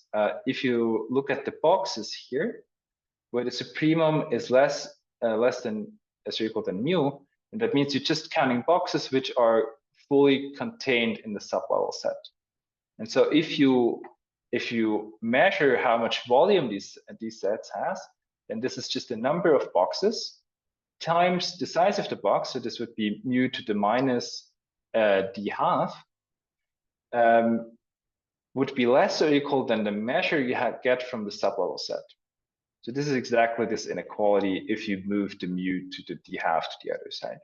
if you look at the boxes here, where the supremum is less than or equal than mu, and that means you're just counting boxes which are fully contained in the sublevel set. And so if you measure how much volume these sets has, then this is just the number of boxes times the size of the box. So this would be mu to the minus d half, would be less or equal than the measure you get from the sublevel set. So this is exactly this inequality if you move the mu to the d half to the other side.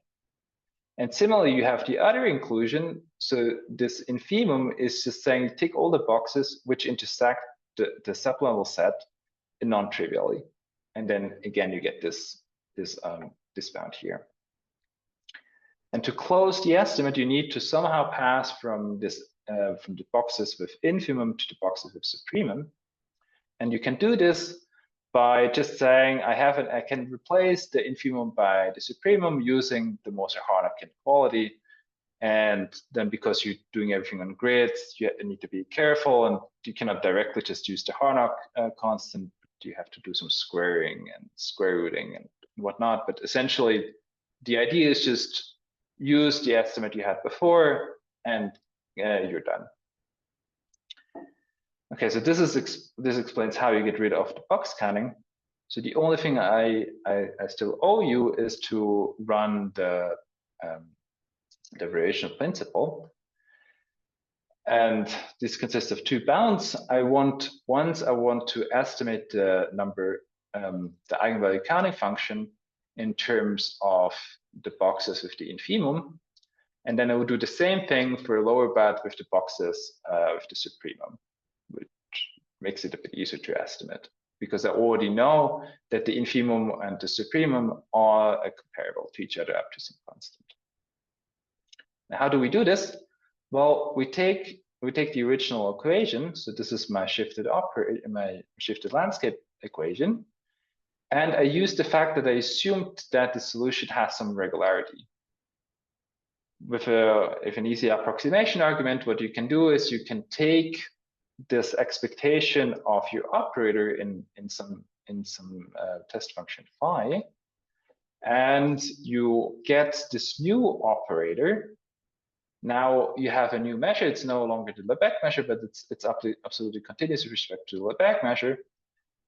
And similarly, you have the other inclusion. So this infimum is just saying take all the boxes which intersect the sublevel set non-trivially. And then again, you get this bound here. And to close the estimate, you need to somehow pass from the boxes with infimum to the boxes with supremum. And you can do this by just saying I can replace the infimum by the supremum using the Moser-Harnack inequality. And then because you're doing everything on grids, you need to be careful, and you cannot directly just use the Harnack constant. You have to do some squaring and square rooting and whatnot. But essentially, the idea is just use the estimate you had before, and you're done. Okay, so this explains how you get rid of the box counting. So the only thing I still owe you is to run the variational principle. And this consists of two bounds. Once I want to estimate the number, the eigenvalue counting function in terms of the boxes with the infimum. And then I would do the same thing for a lower bound with the boxes with the supremum, which makes it a bit easier to estimate because I already know that the infimum and the supremum are comparable to each other up to some constant. Now, how do we do this? Well, we take the original equation. So this is my shifted landscape equation. And I use the fact that I assumed that the solution has some regularity. With an easy approximation argument, what you can do is you can take this expectation of your operator in some test function phi, and you get this new operator Now you have a new measure. It's no longer the Lebesgue measure, but it's absolutely continuous with respect to the Lebesgue measure.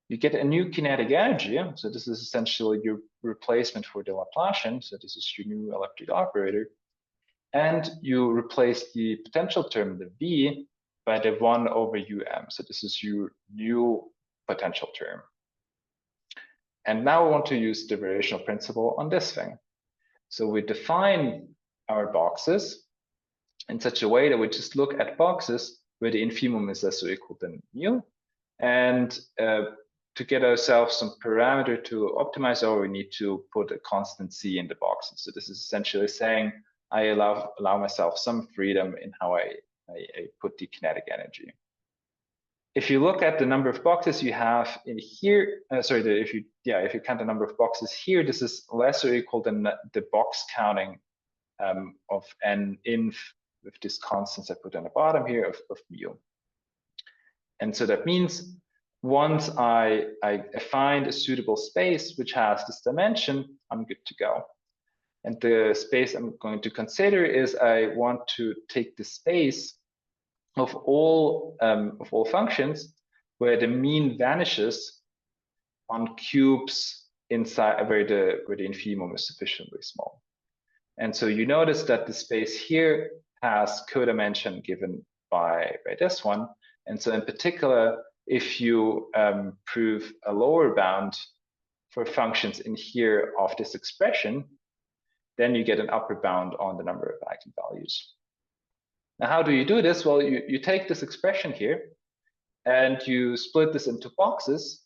You get a new kinetic energy. So this is essentially your replacement for the Laplacian. So this is your new elliptic operator. And you replace the potential term, the V, by the 1 over UM. So this is your new potential term. And now we want to use the variational principle on this thing. So we define our boxes in such a way that we just look at boxes where the infimum is less or equal than mu. And to get ourselves some parameter to optimize over, we need to put a constant C in the boxes. So this is essentially saying I allow myself some freedom in how I put the kinetic energy. If you look at the number of boxes you have in here, if you count the number of boxes here, this is less or equal than the box counting of n inf with this constants I put on the bottom here of mu. And so that means once I find a suitable space which has this dimension, I'm good to go. And the space I'm going to consider is I want to take the space of all functions where the mean vanishes on cubes inside where the infimum is sufficiently small. And so you notice that the space here has codimension given by this one. And so in particular, if you prove a lower bound for functions in here of this expression, then you get an upper bound on the number of eigenvalues. Now, how do you do this? Well, you take this expression here and you split this into boxes.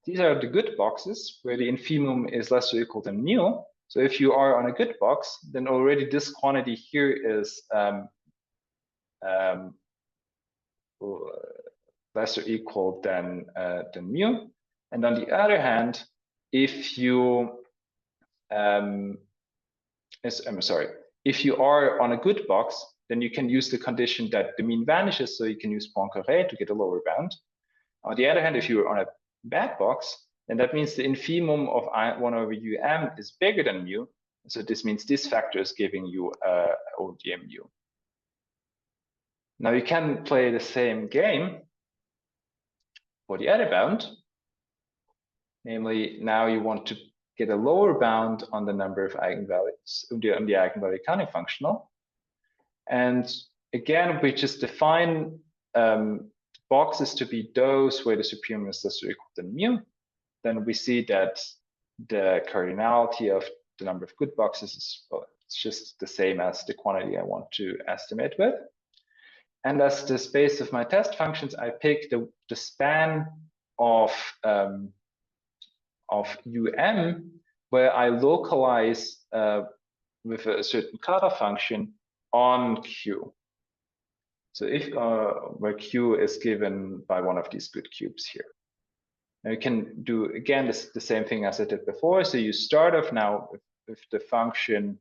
These are the good boxes where the infimum is less or equal than mu. So if you are on a good box, then already this quantity here is less or equal than mu. And on the other hand, if you if you are on a good box, then you can use the condition that the mean vanishes, so you can use Poincaré to get a lower bound. On the other hand, if you're on a bad box, then that means the infimum of 1 over um is bigger than mu. So this means this factor is giving you ODM mu. Now you can play the same game for the other bound. Namely, now you want to get a lower bound on the number of eigenvalues, on the eigenvalue counting functional. And again, we just define boxes to be those where the supremum is less or equal than mu. Then we see that the cardinality of the number of good boxes is, well, it's just the same as the quantity I want to estimate with. And as the space of my test functions, I pick the span of UM, where I localize with a certain Kato function on Q. So if where Q is given by one of these good cubes here. Now you can do again the same thing as I did before. So you start off now with the function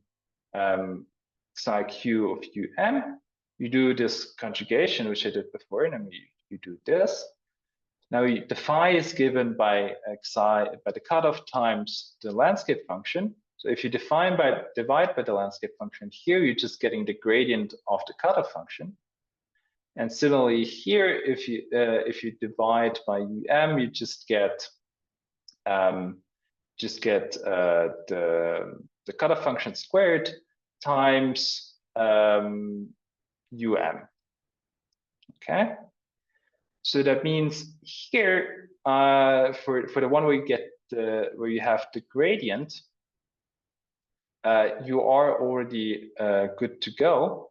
psi q of UM. You do this conjugation, which I did before, and then you do this. Now the phi is given by xi by the cutoff times the landscape function. So if you divide by the landscape function here, you're just getting the gradient of the cutoff function. And similarly here, if you divide by you just get the cutoff function squared times Okay. So that means here for the one where you get where you have the gradient, you are already good to go.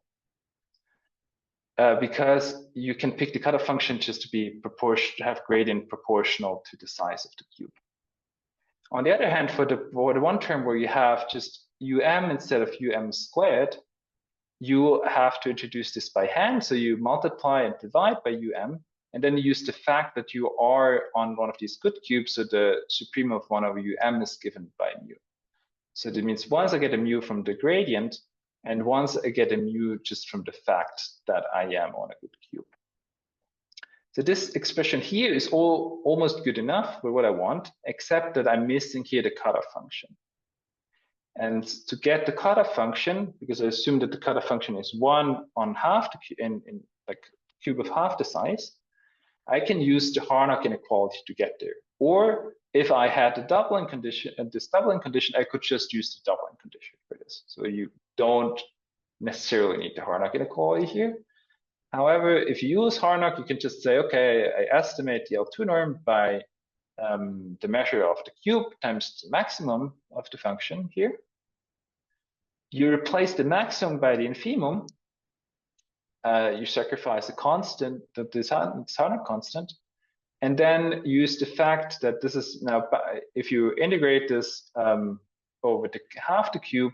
Because you can pick the cutoff function just to be to have gradient proportional to the size of the cube. On the other hand, for the one term where you have just instead of squared, you have to introduce this by hand. So you multiply and divide by and then you use the fact that you are on one of these good cubes, so the supremum of 1 over is given by mu. So that means once I get a mu from the gradient, and once I get a mu just from the fact that I am on a good cube. So this expression here is almost good enough for what I want, except that I'm missing here the cutoff function. And to get the cutoff function, because I assume that the cutoff function is 1 on half the in like cube of half the size, I can use the Harnack inequality to get there. Or if I had the doubling condition and this doubling condition, I could just use the doubling condition for this. So you don't necessarily need the Harnack inequality here. However, if you use Harnack, you can just say, okay, I estimate the L2 norm by the measure of the cube times the maximum of the function here. You replace the maximum by the infimum. You sacrifice a constant, that this Harnack constant, and then use the fact that this is now, if you integrate this over the half the cube,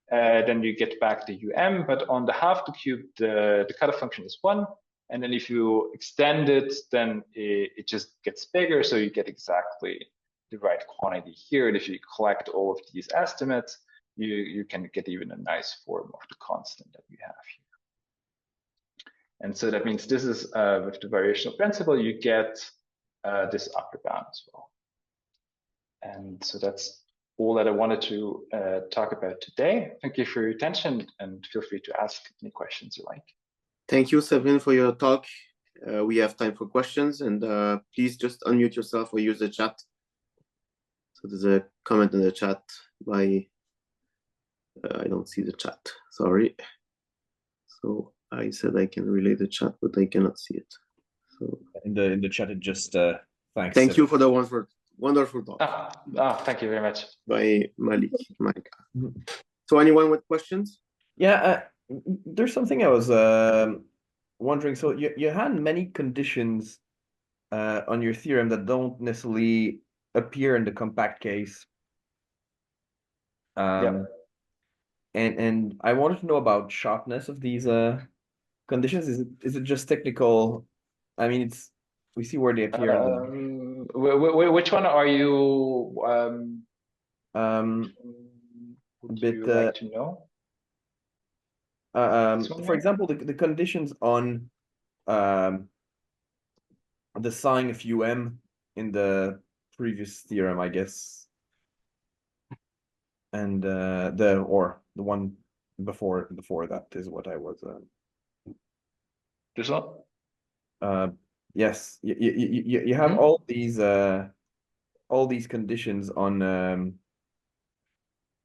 then you get back the but on the half the cube, the cutoff function is 1. And then if you extend it, then it just gets bigger. So you get exactly the right quantity here. And if you collect all of these estimates, you can get even a nice form of the constant that we have here. And so that means this is with the variational principle, you get this upper bound as well. And so that's all that I wanted to talk about today. Thank you for your attention, and feel free to ask any questions you like. Thank you, Severin, for your talk. We have time for questions, and please just unmute yourself or use the chat. So there's a comment in the chat by, I don't see the chat, sorry. So I said I can relay the chat, but I cannot see it. So in the chat, it just thanks. Thank you for the wonderful talk. Thank you very much. By Malik. So anyone with questions? Yeah, there's something I was wondering. So you had many conditions on your theorem that don't necessarily appear in the compact case. Yeah. And I wanted to know about sharpness of these conditions. Is it just technical? I mean, we see where they appear. Which one are you? Would you like to know? For example, the conditions on the sign of in the previous theorem, I guess, and the one before that is what I was. This one? Yes, you have all these conditions on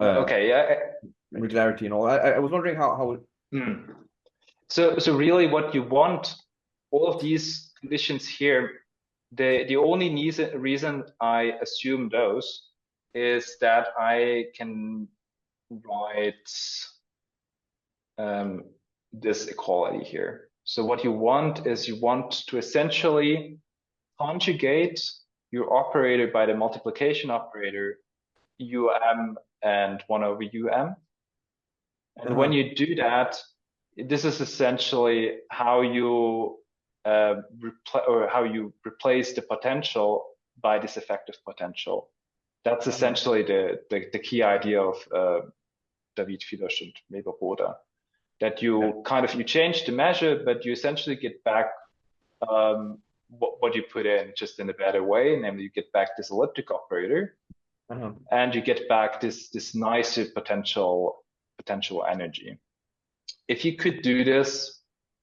okay, yeah, regularity and all. I was wondering how. So really, what you want, all of these conditions here, the only reason I assume those is that I can write this equality here. So what you want is you want to essentially conjugate your operator by the multiplication operator and 1 over And when you do that, this is essentially how you replace the potential by this effective potential. That's essentially the key idea of David Filosch and Weber-Roda. That you you change the measure, but you essentially get back what you put in, just in a better way. Namely, you get back this elliptic operator, and you get back this nicer potential energy. If you could do this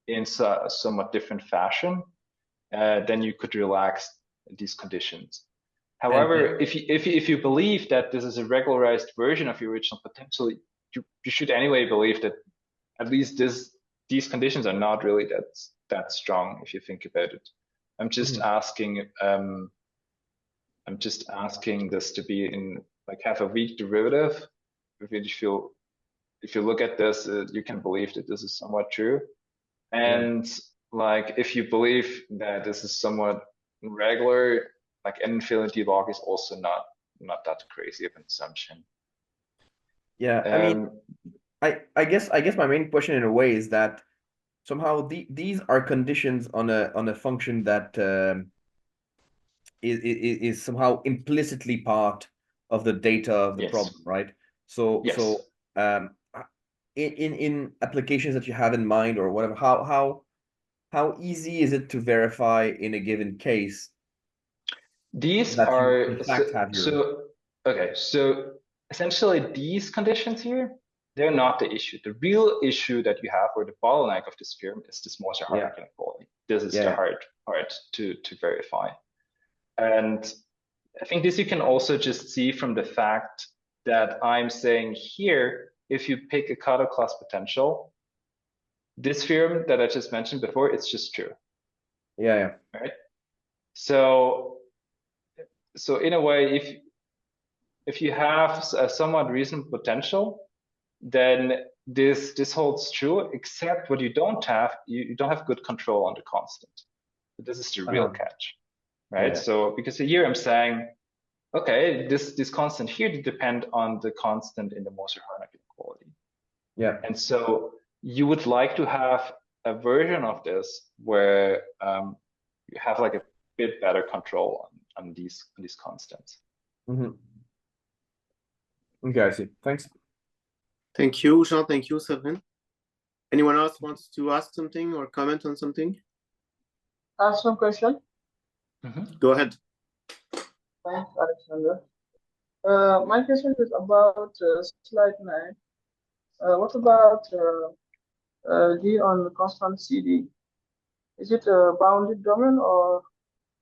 in a somewhat different fashion, then you could relax these conditions. However, if you believe that this is a regularized version of your original potential, you should anyway believe that at least these conditions are not really that strong if you think about it. I'm just asking this to be in have a weak derivative. If you look at this, you can believe that this is somewhat true. And if you believe that this is somewhat regular, infinity log is also not that crazy of an assumption. Yeah, I mean, I guess my main question in a way is that somehow these are conditions on a function that is somehow implicitly part of the data of the problem, right? So in applications that you have in mind or whatever, how easy is it to verify in a given case? These that are you in fact have your... okay. So essentially these conditions here, they're not the issue. The real issue that you have, or the bottleneck of this theorem, is this Moser-Harnack inequality. This is the hard part to verify. And I think this you can also just see from the fact that I'm saying here, if you pick a Kato class potential, this theorem that I just mentioned before, it's just true. Yeah. Right. So in a way, if you have a somewhat reasonable potential, then this holds true, except what you don't have, you don't have good control on the constant. But this is the real catch, right? So because here I'm saying, okay, this constant here depend on the constant in the Moser-Harnack inequality. Yeah. And so you would like to have a version of this where you have like a bit better control on these constants. Mm-hmm. Okay, I see. Thanks. Thank you, Jean. Thank you, Severin. Anyone else wants to ask something or comment on something? Ask some question. Go ahead. Thanks, Alexander. My question is about slide 9. What about D on the constant CD? Is it a bounded domain or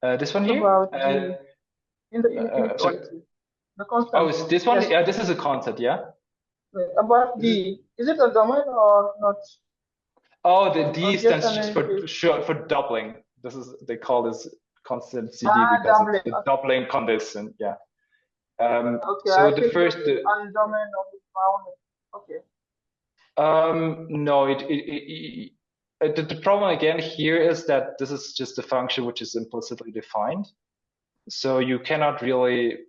this one here? About D in the inequality? The constant. Oh, is this one? Yes. Yeah, this is a constant, yeah. About D, is it a domain or not? Oh, the D stands just for doubling. This is, they call this constant CD because doubling. It's the doubling constant. Yeah. Okay. So the first on domain of the bounded. Okay. No, the problem again here is that this is just a function which is implicitly defined. So you cannot really.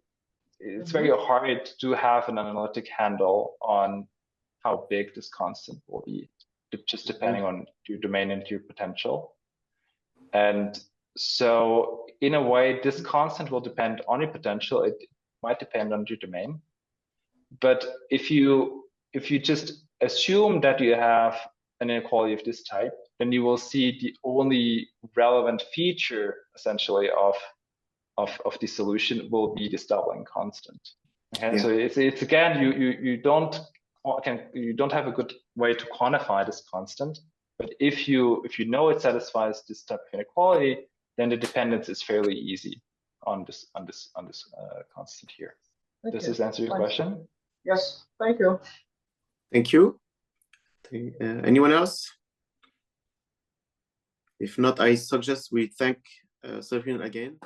It's very hard to have an analytic handle on how big this constant will be, just depending on your domain and your potential. And so in a way, this constant will depend on your potential. It might depend on your domain. But if you just assume that you have an inequality of this type, then you will see the only relevant feature essentially of the solution will be this doubling constant. Okay, so it's again you don't have a good way to quantify this constant, but if you know it satisfies this type of inequality, then the dependence is fairly easy on this constant here. Okay. Does this answer your question? Yes, thank you. Thank you. Anyone else? If not, I suggest we thank Severin again.